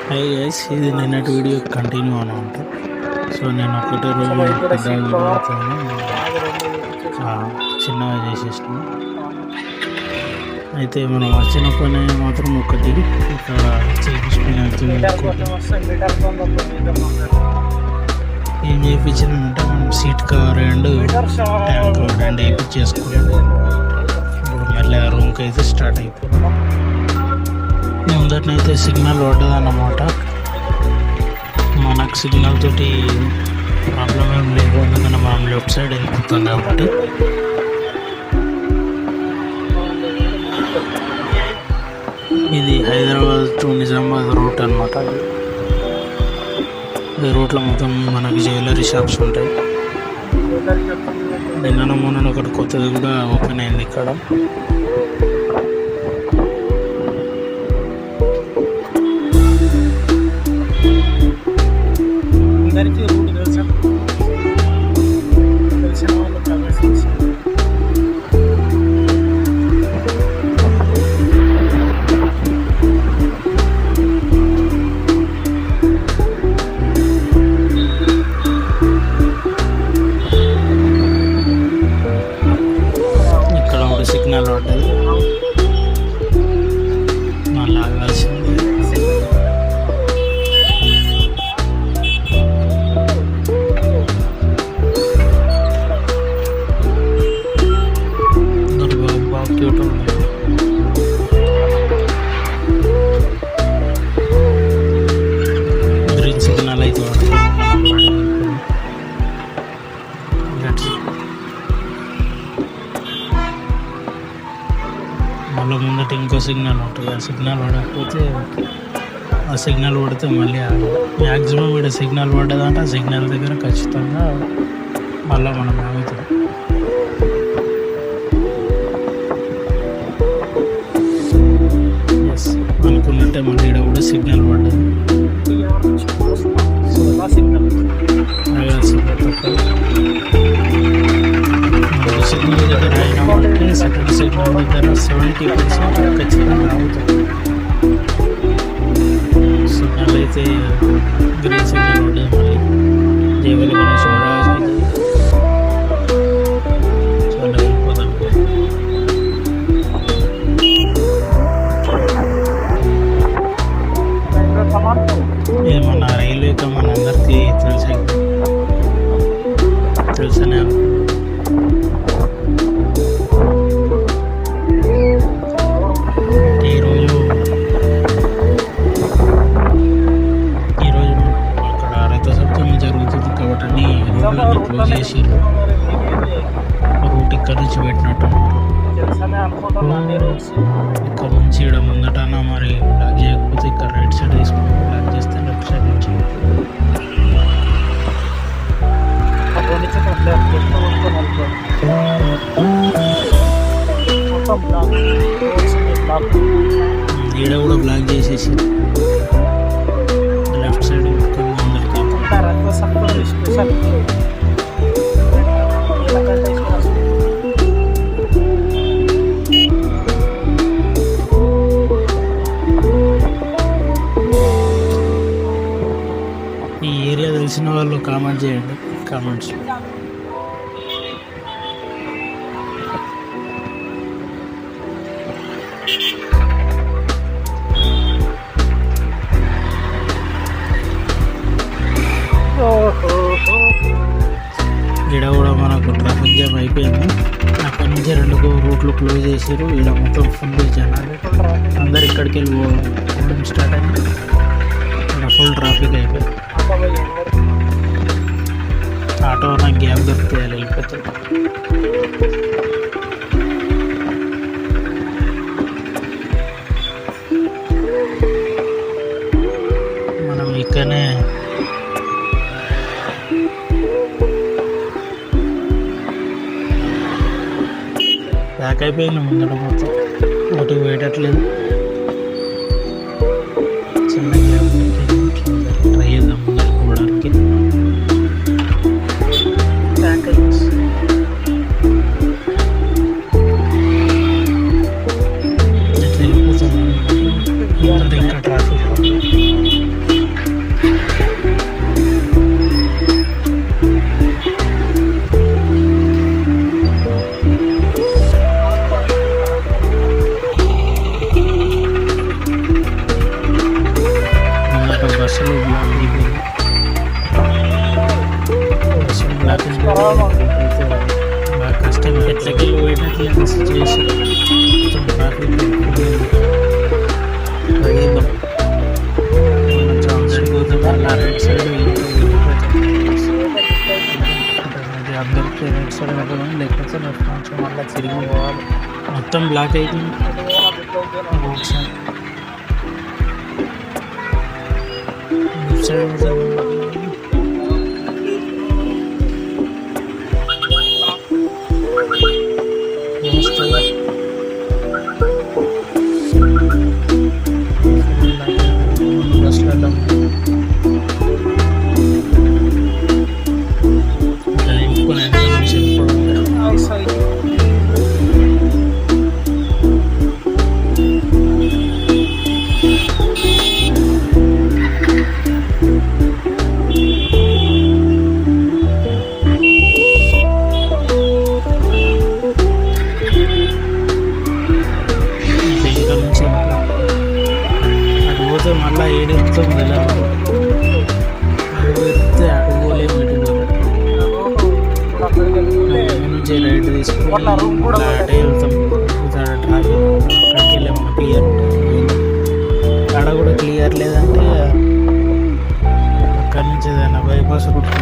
Hi guys, ఇది నిన్నటి video continue అనమాట. సో నేను ఒకటే రోజు పెద్దగా చిన్నగా చేసేసిన. అయితే మనం వచ్చిన పని మాత్రం ఒకటి ఇక్కడ ఏం చేయించినామంటే మనం సీట్ కవర్ అండ్ ట్యాంక్ రెండు వేయించేసుకున్నాం. ఇప్పుడు మళ్ళీ ఆ రూమ్కి అయితే స్టార్ట్ అయిపోయింది. ముందటనైతే సిగ్నల్ పడ్డదన్నమాట. మనకు సిగ్నల్ తోటి ప్రాబ్లం ఏం లేదు, ఎందుకంటే మనం లెఫ్ట్ సైడ్ వెళ్ళిపోతాం కాబట్టి. ఇది హైదరాబాద్ టు నిజామాబాద్ రూట్ అనమాట. ఈ రూట్లో మొత్తం మనకి జ్యువెలరీ షాప్స్ ఉంటాయి. నిన్న మొన్న ఒకటి కొత్తది కూడా ఓపెన్ అయింది ఇక్కడ. అందరికీ రూట్ తెలిసిన వాళ్ళు ప్రవేశించారు. ఇక్కడ ఒక సిగ్నల్ పడ్డది, మళ్ళీ ఆగాల్సింది. గ్రీన్ సిగ్నల్ అయితే మళ్ళీ ముందట ఇంకో సిగ్నల్ ఉంటుంది. ఆ సిగ్నల్ పడకపోతే ఆ సిగ్నల్ పడితే మళ్ళీ మ్యాక్సిమం ఇక్కడ సిగ్నల్ పడ్డదంటే ఆ సిగ్నల్ దగ్గర ఖచ్చితంగా మళ్ళీ మనం ఆగుతాం. అనుకున్నట్టే మళ్ళీ ఇక్కడ కూడా సిగ్నల్ పడ్డది. సిగ్నల్ దగ్గర అయినామంటే సెకండ్ సిగ్నల్ దగ్గర 70% ఖచ్చితంగా ఆగుతాం. సిగ్నల్ అయితే గ్రీన్ సిగ్నల్ పడ్డది. మళ్ళీ దేవుల గణేష్ మహారాజ్ అయితే చాలా వెళ్ళిపోతాం. ఇది మన రైల్వే మన అందరికీ తెలుసనే ఈరోజు అక్కడ రథసప్తమి జరుగుతుంది కాబట్టి రోడ్లన్నీ క్లోజ్ చేసి రూట్ ఇక్కడ నుంచి పెట్టినట్టు. ఇక్కడ నుంచి ఇక్కడ ముందటన్నా మరి బ్లాక్ చేయకపోతే ఇక్కడ రైట్ సైడ్ తీసుకుని బ్లాక్ చేస్తే లెఫ్ట్ సైడ్ నుంచి ఈడ కూడా బ్లాక్ చేసేసి లెఫ్ట్ సైడ్ ఈ ఏరియా తెలిసిన వాళ్ళు కామెంట్ చేయండి, కామెంట్స్. ఇక్కడ కూడా మనకు ట్రాఫిక్ జామ్ అయిపోయింది. అక్కడి నుంచి 2 రూట్లు క్లోజ్ చేసారు. ఇక్కడ మొత్తం ఫుల్ జనాలు, అందరు ఇక్కడికి వెళ్ళి స్టార్ట్ అయింది. ఇక్కడ ఫుల్ ట్రాఫిక్ అయిపోయింది. ఆటో నాకు గ్యాప్ దొరికితే వెళ్ళిపోతుంది. మనం ఇక్కడనే ప్యాక్ అయిపోయింది. ముందర మొత్తం ఒకటి వేయట్లేదు. చిన్న గ్యాప్ ట్రై చేద్దాం ముందర పోవడానికి. ఇంకా ట్రాఫిక్ తీసుకొని లెఫ్ట్ నుంచి మళ్ళీ తిరిగి పోవాలి. మొత్తం బ్లాక్ అయిపోయింది. రోడ్ సైడ్ మళ్ళీ ఏడుస్తుంది ఎలా అడిగితే అడుగులేము నుంచి రైడ్ తీసుకుని అటే వెళ్తాం. ట్రాఫిక్ అక్కడికి వెళ్ళాము క్లియర్ అక్కడ కూడా క్లియర్ లేదంటే అక్కడి నుంచి ఏదైనా బైపాస్ రూట్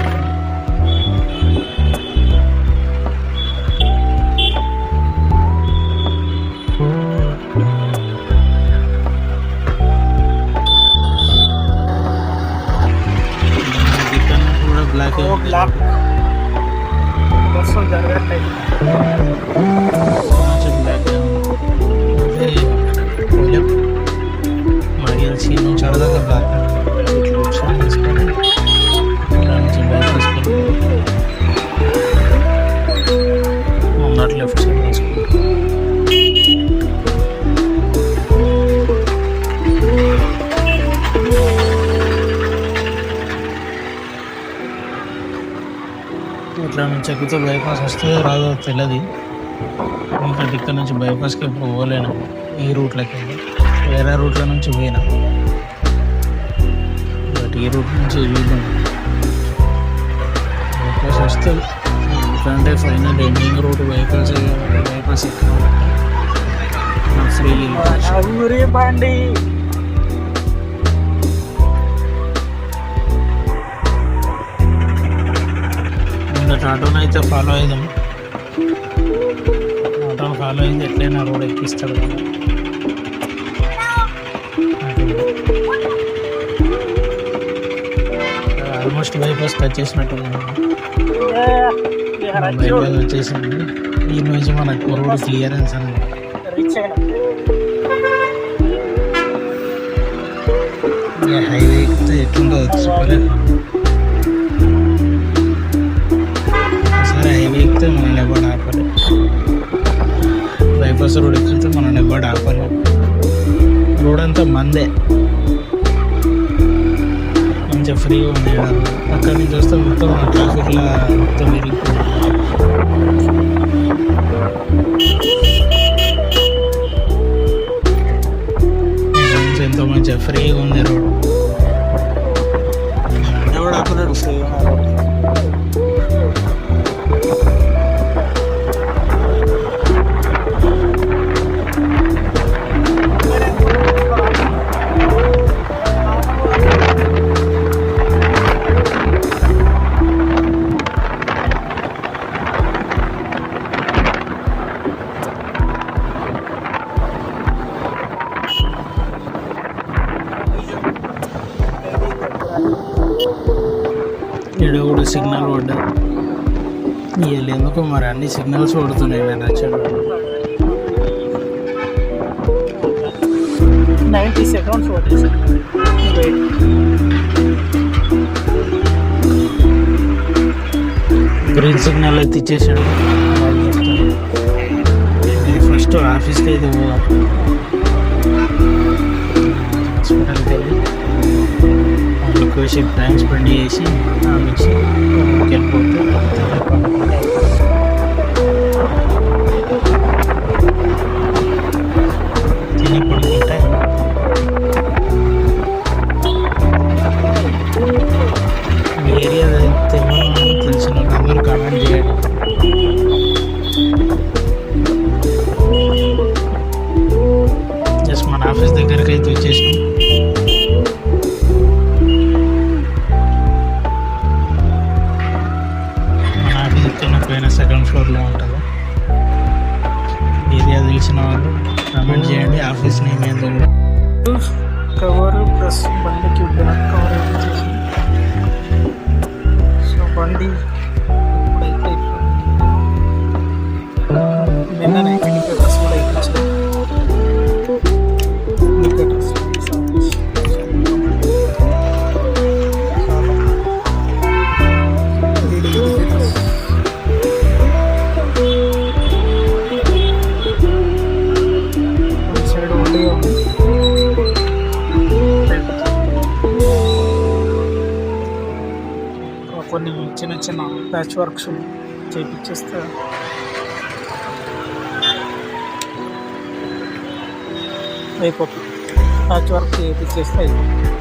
బ్లాక్ వర్షం జరగట్లేదు. మరియల్ సీన్ నుంచి అడదాకా బ్లాక్ తీసుకొని ముందట లెఫ్ట్ సైడ్ తీసుకుంటాం. ఇట్లా నుంచి ఎక్కితే బైపాస్ వస్తే రాదో తెలియదు. ఎందుకంటే ఇక్కడ నుంచి బైపాస్కి ఎప్పుడు పోలేను. ఈ రూట్లోకి వేరే రూట్ల నుంచి పోయినా, బట్ ఈ రూట్ నుంచి వీలు బైపాస్ వస్తే. ఎందుకంటే final ending route bypass free బండి ఆటోని అయితే ఫాలో అయిదాం. ఆటోని ఫాలో అయింది ఎట్లయినా రోడ్ ఎక్కిస్తాడు కదా. ఆల్మోస్ట్ బైపాస్ టచ్ చేసినట్టు బైపాస్ వచ్చేసింది. ఈ నుంచి మనకు రోడ్ క్లియరెన్స్ అని హైవే ఎక్కితే ఎట్లుంటుందో చెప్పలేదు. హైవే ఎక్కితే మనం ఎవరు ఆపాలి, బైపాస్ రోడ్ ఎక్కితే మనం ఎవరు ఆపాలి. రోడ్ అంతా మందే, మంచిగా ఫ్రీగా ఉంది. అక్కడి నుంచి వస్తే మొత్తం ట్రాఫిక్లో మొత్తం విరిగిపోయింది. ఎంతో మంచిగా ఫ్రీగా ఉంది రోడ్. ఎవడు ఆపలేడు ఫ్రీగా రోడ్. ఇక్కడ కూడా సిగ్నల్ పడ్డా. వీళ్ళు ఎందుకు మరి అన్ని సిగ్నల్స్ పడుతున్నాయి. నేను వచ్చాడు 90 seconds పట్టేసి గ్రీన్ సిగ్నల్ అయితే ఇచ్చేసాడు. ఫస్ట్ ఆఫీస్కి అయితే పోదాం. హాస్పిటల్కి వెళ్ళి ఎక్కువసేపు టైం స్పెండ్ చేసి వెళ్ళిపోతే తిని పడుకుంటే ఏరియా తెలిసిన అందరూ కామెంట్ చేయండి. జస్ట్ మన ఆఫీస్ దగ్గరికి అయితే వచ్చేసినాం. కవర్ ప్లస్ బండికి బ్యాక్ కవర్ వేయించేసి, సో బండి ఇప్పుడైతే నిన్ననే ఇండికేటర్స్ కూడా వేయించాను. ఇండికేటర్స్ సైడ్ ఉండి కొన్ని చిన్న చిన్న ప్యాచ్ వర్క్స్ చేయించేస్తే అయిపోతుంది. ప్యాచ్ వర్క్ చేయించేస్తే అయిపోతుంది.